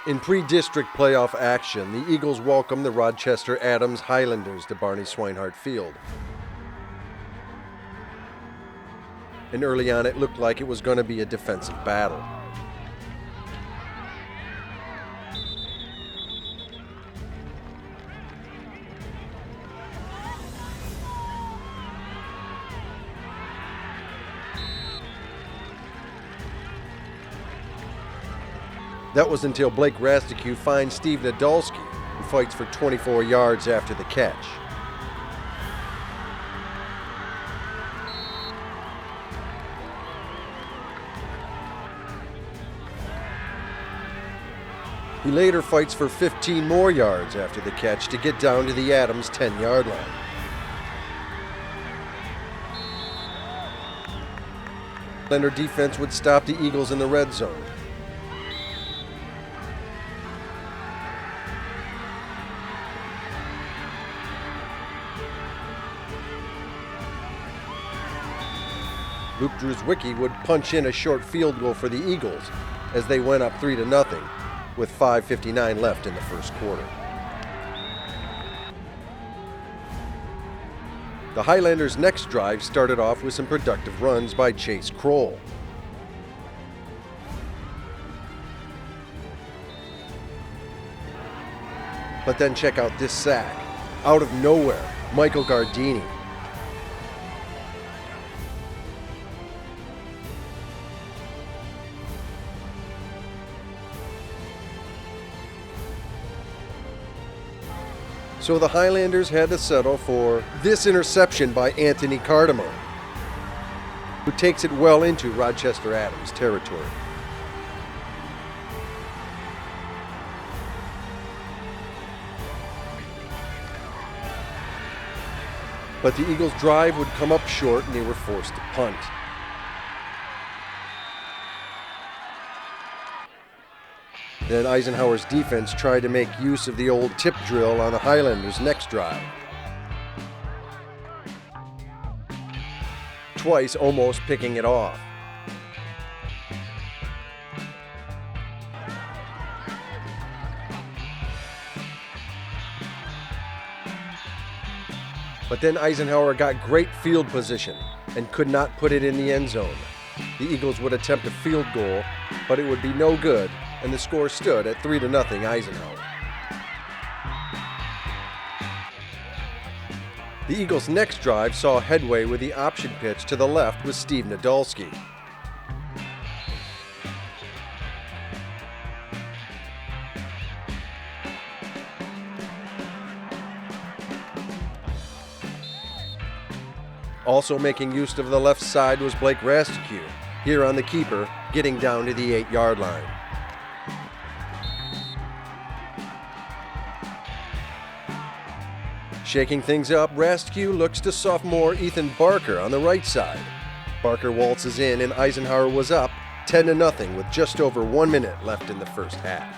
In pre-district playoff action, the Eagles welcomed the Rochester Adams Highlanders to Barney Swinehart Field. And early on, it looked like it was going to be a defensive battle. That was until Blake Rastigue finds Steve Nadolski, who fights for 24 yards after the catch. He later fights for 15 more yards after the catch to get down to the Adams 10-yard line. Highlander defense would stop the Eagles in the red zone. Luke Druzwicki would punch in a short field goal for the Eagles as they went up 3-0 with 5:59 left in the first quarter. The Highlanders' next drive started off with some productive runs by Chase Kroll. But then check out this sack. Out of nowhere, Michael Gardini. So the Highlanders had to settle for this interception by Anthony Cardamone, who takes it well into Rochester Adams territory. But the Eagles' drive would come up short and they were forced to punt. Then Eisenhower's defense tried to make use of the old tip drill on the Highlanders' next drive. Twice almost picking it off. But then Eisenhower got great field position and could not put it in the end zone. The Eagles would attempt a field goal, but it would be no good, and the score stood at 3-0 Eisenhower. The Eagles' next drive saw headway with the option pitch to the left with Steve Nadolski. Also making use of the left side was Blake Rastigue, here on the keeper, getting down to the 8-yard line. Shaking things up, Rastigue looks to sophomore Ethan Barker on the right side. Barker waltzes in and Eisenhower was up 10-0 with just over 1 minute left in the first half.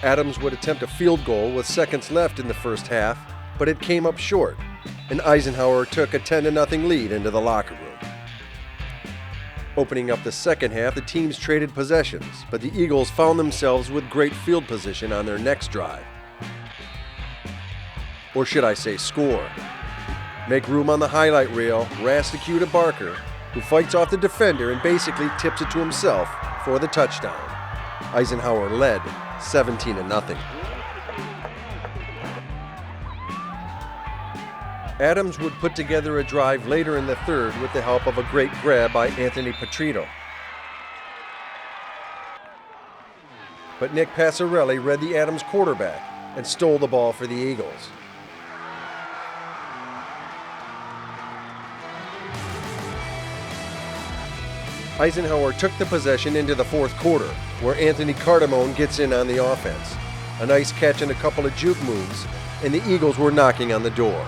Adams would attempt a field goal with seconds left in the first half, but it came up short, and Eisenhower took a 10-0 lead into the locker room. Opening up the second half, the teams traded possessions, but the Eagles found themselves with great field position on their next drive. Or should I say score. Make room on the highlight reel, Rastigue to Barker, who fights off the defender and basically tips it to himself for the touchdown. Eisenhower led 17-0. Adams would put together a drive later in the third with the help of a great grab by Anthony Petrino. But Nick Passarelli read the Adams quarterback and stole the ball for the Eagles. Eisenhower took the possession into the fourth quarter, where Anthony Cardamone gets in on the offense. A nice catch and a couple of juke moves, and the Eagles were knocking on the door.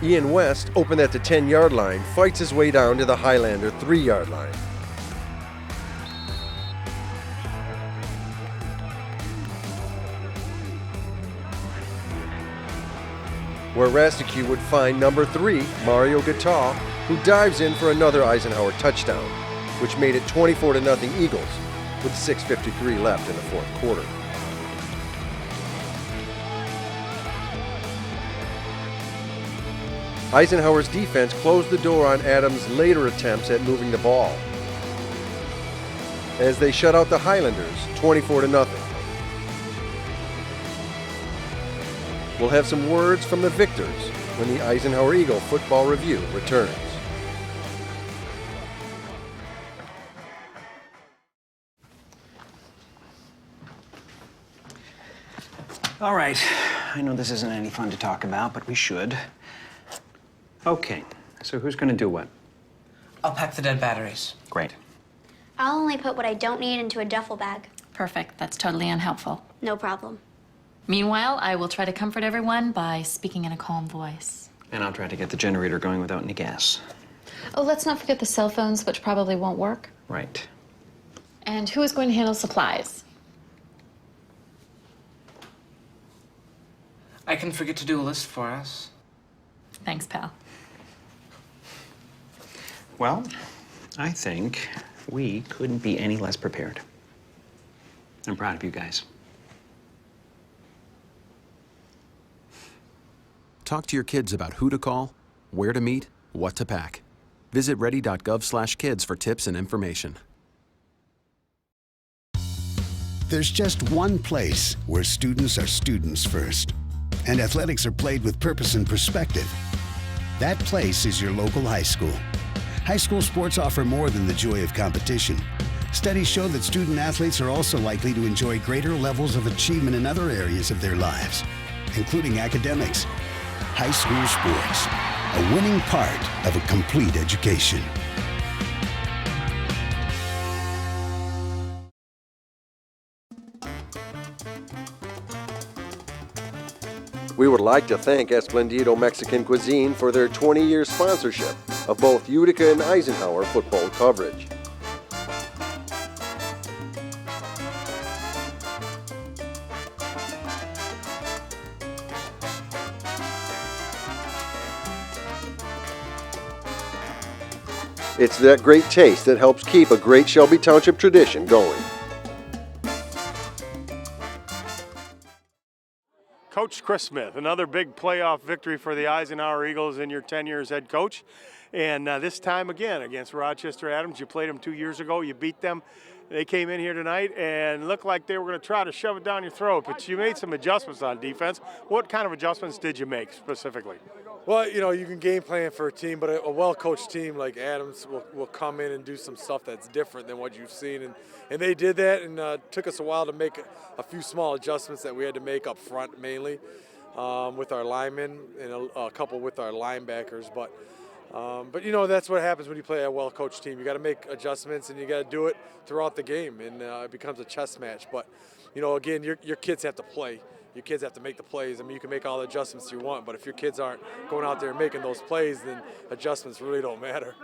Ian West, open at the 10-yard line, fights his way down to the Highlander 3-yard line. where Rasticue would find number 3, Mario Gatal, who dives in for another Eisenhower touchdown, which made it 24-0 Eagles with 6:53 left in the fourth quarter. Eisenhower's defense closed the door on Adams' later attempts at moving the ball, as they shut out the Highlanders 24-0. We'll have some words from the victors when the Eisenhower Eagle Football Review returns. All right, I know this isn't any fun to talk about, but we should. Okay, so who's gonna do what? I'll pack the dead batteries. Great. I'll only put what I don't need into a duffel bag. Perfect. That's totally unhelpful. No problem. Meanwhile, I will try to comfort everyone by speaking in a calm voice. And I'll try to get the generator going without any gas. Oh, let's not forget the cell phones, which probably won't work. Right. And who is going to handle supplies? I can forget to do a list for us. Thanks, pal. Well, I think we couldn't be any less prepared. I'm proud of you guys. Talk to your kids about who to call, where to meet, what to pack. Visit ready.gov/kids for tips and information. There's just one place where students are students first, and athletics are played with purpose and perspective. That place is your local high school. High school sports offer more than the joy of competition. Studies show that student athletes are also likely to enjoy greater levels of achievement in other areas of their lives, including academics. High school sports, a winning part of a complete education. We would like to thank Esplendido Mexican Cuisine for their 20-year sponsorship of both Utica and Eisenhower football coverage. It's that great taste that helps keep a great Shelby Township tradition going. Coach Chris Smith, another big playoff victory for the Eisenhower Eagles in your tenure as head coach. And this time again against Rochester Adams. You played them 2 years ago. You beat them. They came in here tonight and looked like they were going to try to shove it down your throat. But you made some adjustments on defense. What kind of adjustments did you make specifically? Well, you know, you can game plan for a team, but a well-coached team like Adams will come in and do some stuff that's different than what you've seen. And they did that, and took us a while to make a few small adjustments that we had to make up front mainly with our linemen and a couple with our linebackers. But you know, that's what happens when you play a well-coached team. You got to make adjustments, and you got to do it throughout the game, and it becomes a chess match. But, you know, again, your kids have to play. Your kids have to make the plays. I mean, you can make all the adjustments you want, but if your kids aren't going out there and making those plays, then adjustments really don't matter.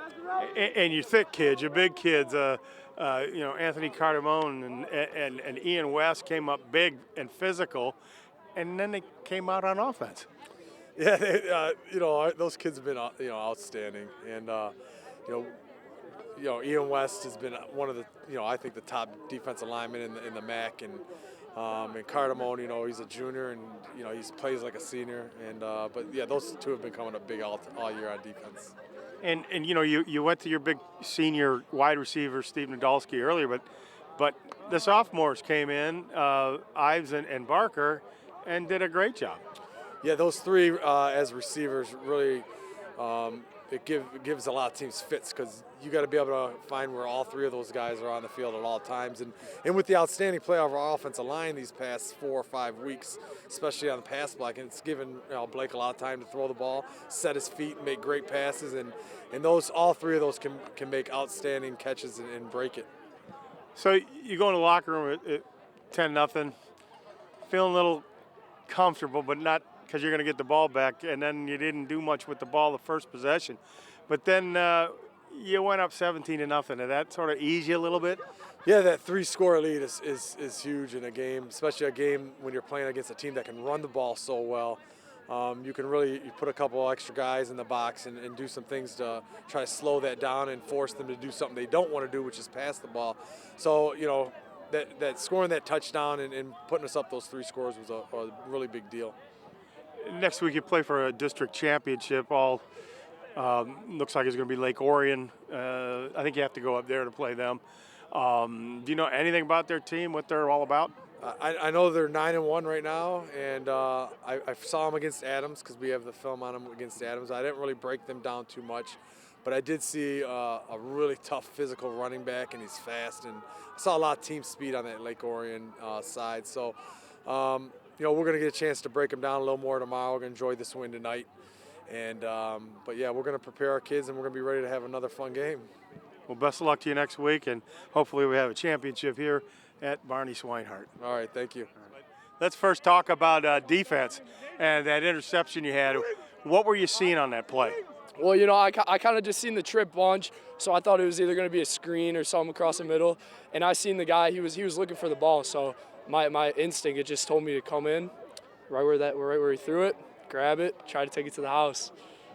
And you're thick kids, you're big kids. You know, Anthony Cardamone and Ian West came up big and physical, and then they came out on offense. Yeah, you know, those kids have been, you know, outstanding, and you know, Ian West has been one of the, you know, I think the top defensive linemen in the MAC, and Cardamone, you know, he's a junior, and you know, he plays like a senior, and but yeah, those two have been coming up big all year on defense. And you know, you went to your big senior wide receiver Steve Nadolski earlier, but the sophomores came in, Ives and Barker, and did a great job. Yeah, those three as receivers really it gives a lot of teams fits, because you got to be able to find where all three of those guys are on the field at all times. And with the outstanding play of our offensive line these past 4 or 5 weeks, especially on the pass block, and it's given, you know, Blake a lot of time to throw the ball, set his feet, and make great passes, and those, all three of those can make outstanding catches and break it. So you go in the locker room at 10-0, feeling a little comfortable, but not because you're going to get the ball back, and then you didn't do much with the ball the first possession. But then you went up 17-0. Did that sort of ease you a little bit? Yeah, that 3-score lead is huge in a game, especially a game when you're playing against a team that can run the ball so well. you can really put a couple extra guys in the box and do some things to try to slow that down and force them to do something they don't want to do, which is pass the ball. So, you know, that scoring that touchdown and putting us up those 3 scores was a really big deal. Next week you play for a district championship. All looks like it's going to be Lake Orion. I think you have to go up there to play them. Do you know anything about their team, what they're all about? I know they're 9-1 right now, and I saw them against Adams because we have the film on them against Adams. I didn't really break them down too much, but I did see a really tough physical running back, and he's fast, and I saw a lot of team speed on that Lake Orion side. So, you know, we're going to get a chance to break them down a little more tomorrow. We're going to enjoy this win tonight, and but yeah, we're going to prepare our kids, and we're going to be ready to have another fun game. Well, best of luck to you next week, and hopefully we have a championship here at Barney Swinehart. All right, thank you. Let's first talk about defense and that interception you had. What were you seeing on that play? Well, you know, I kind of just seen the trip bunch, so I thought it was either going to be a screen or something across the middle. And I seen the guy; he was looking for the ball. So my instinct, it just told me to come in, right where he threw it, grab it, try to take it to the house.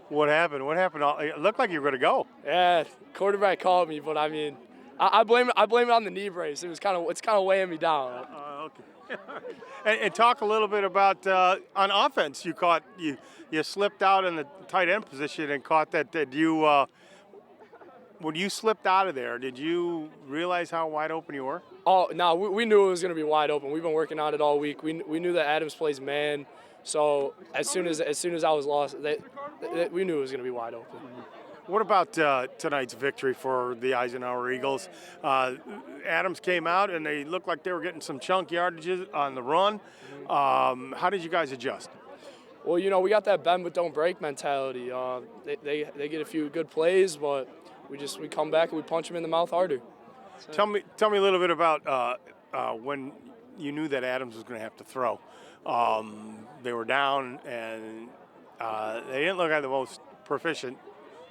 What happened? What happened? It looked like you were going to go. Yeah, quarterback called me, but I mean, I blame it on the knee brace. It's kind of weighing me down. Okay. and talk a little bit about on offense. You slipped out in the tight end position and caught that. Did you when you slipped out of there? Did you realize how wide open you were? Oh no, we knew it was going to be wide open. We've been working on it all week. We knew that Adams plays man. So as soon as I was lost, we knew it was going to be wide open. What about tonight's victory for the Eisenhower Eagles? Adams came out and they looked like they were getting some chunk yardages on the run. How did you guys adjust? Well, you know, we got that bend but don't break mentality. They get a few good plays, but we come back and we punch them in the mouth harder. So. Tell me a little bit about when you knew that Adams was going to have to throw. They were down and they didn't look like the most proficient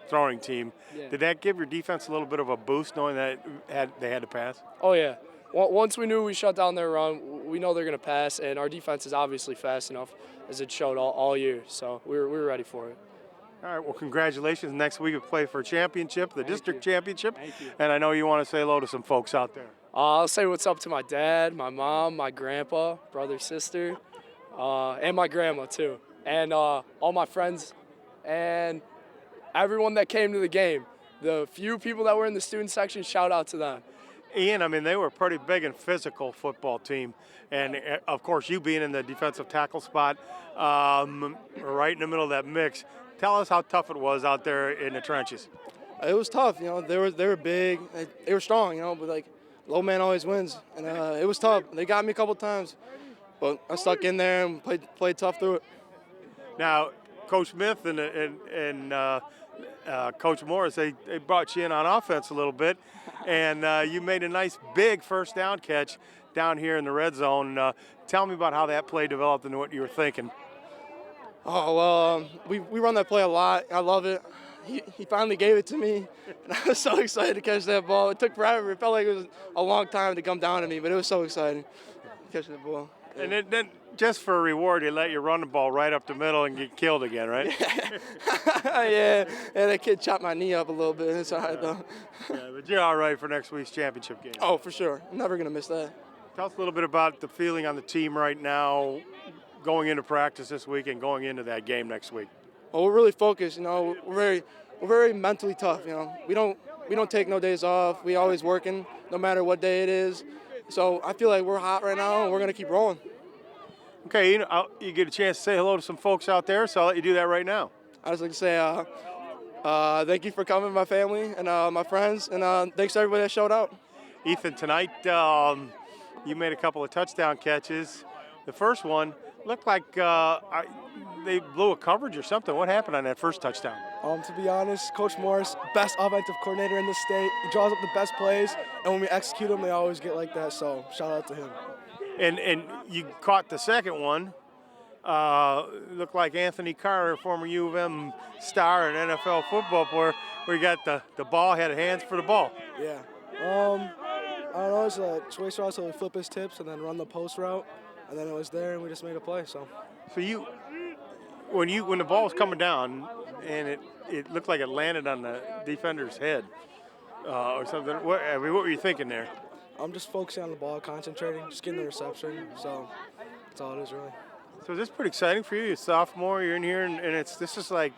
throwing team. Yeah. Did that give your defense a little bit of a boost knowing that they had to pass? Oh, yeah. Once we knew we shut down their run, we know they're going to pass, and our defense is obviously fast enough, as it showed all year. So we were ready for it. All right, well, congratulations. Next week we play for a championship, the district championship. Thank you. And I know you want to say hello to some folks out there. I'll say what's up to my dad, my mom, my grandpa, brother, sister, and my grandma, too. And all my friends and everyone that came to the game. The few people that were in the student section, shout out to them. Ian, I mean, they were a pretty big and physical football team. And, of course, you being in the defensive tackle spot, right in the middle of that mix, tell us how tough it was out there in the trenches. It was tough, you know. They were big, they were strong, you know, but, like, low man always wins. And it was tough. They got me a couple times, but I stuck in there and played tough through it. Now, Coach Smith and Coach Morris, they brought you in on offense a little bit, and you made a nice big first down catch down here in the red zone. Tell me about how that play developed and what you were thinking. Oh, well, we run that play a lot. I love it. He finally gave it to me, and I was so excited to catch that ball. It took forever. It felt like it was a long time to come down to me, but it was so exciting to catch that ball. And then just for a reward, they let you run the ball right up the middle and get killed again, right? Yeah, and that kid chopped my knee up a little bit. It's all right, though. Yeah, but you're all right for next week's championship game. Oh, for sure. I'm never going to miss that. Tell us a little bit about the feeling on the team right now, going into practice this week and going into that game next week. Well, we're really focused. You know, we're very mentally tough. You know, we don't take no days off. We always working, no matter what day it is. So I feel like we're hot right now, and we're gonna keep rolling. Okay, you get a chance to say hello to some folks out there, so I'll let you do that right now. I just like to say thank you for coming, my family and my friends, and thanks to everybody that showed up. Ethan, tonight you made a couple of touchdown catches. The first one looked like they blew a coverage or something. What happened on that first touchdown? To be honest, Coach Morris, best offensive coordinator in the state. He draws up the best plays, and when we execute them, they always get like that. So shout out to him. And you caught the second one. Looked like Anthony Carter, former U of M star and NFL football player, where he got the ball, had hands for the ball. Yeah. I don't know. It's a choice route, so we flip his tips and then run the post route, and then it was there, and we just made a play. So when the ball was coming down and it looked like it landed on the defender's head or something, what were you thinking there? I'm just focusing on the ball, concentrating, just getting the reception. So that's all it is, really. So this is pretty exciting for you. You're a sophomore. You're in here, and this is like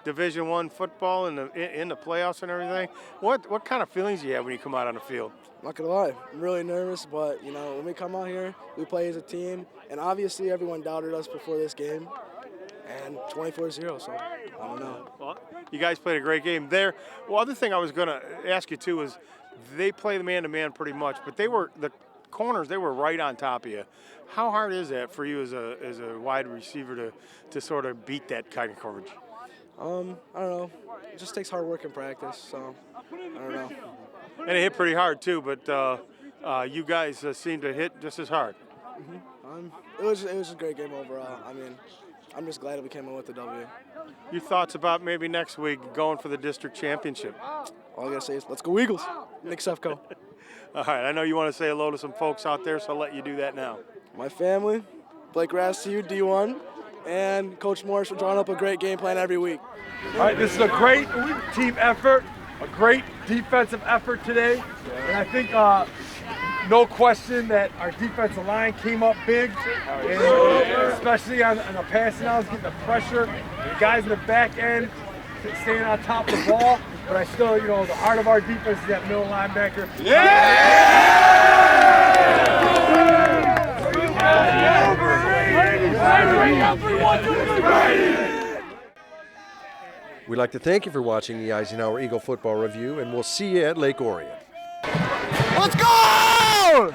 Division I football in the playoffs and everything. What kind of feelings do you have when you come out on the field? Not gonna lie, I'm really nervous, but when we come out here, we play as a team, and obviously everyone doubted us before this game, and 24-0. So I don't know. Well, you guys played a great game there. Well, other thing I was gonna ask you too is they play the man-to-man pretty much, but the corners, they were right on top of you. How hard is that for you as a wide receiver to sort of beat that kind of coverage? I don't know. It just takes hard work and practice, so I don't know. And it hit pretty hard too, but you guys seem to hit just as hard. Mm-hmm. It was a great game overall. I mean, I'm just glad that we came in with the W. Your thoughts about maybe next week going for the district championship? All I gotta say is, let's go Eagles. Nick Sefco. All right, I know you want to say hello to some folks out there, so I'll let you do that now. My family, Blake Rastiu, D1, and Coach Morris for drawing up a great game plan every week. All right, this is a great team effort, a great defensive effort today, and I think no question that our defensive line came up big, and especially on the passing downs, getting the pressure, the guys in the back end staying on top of the ball. But I still, the heart of our defense is that middle linebacker. We'd like to thank you for watching the Eisenhower Eagle Football Review, and we'll see you at Lake Orion. Let's go!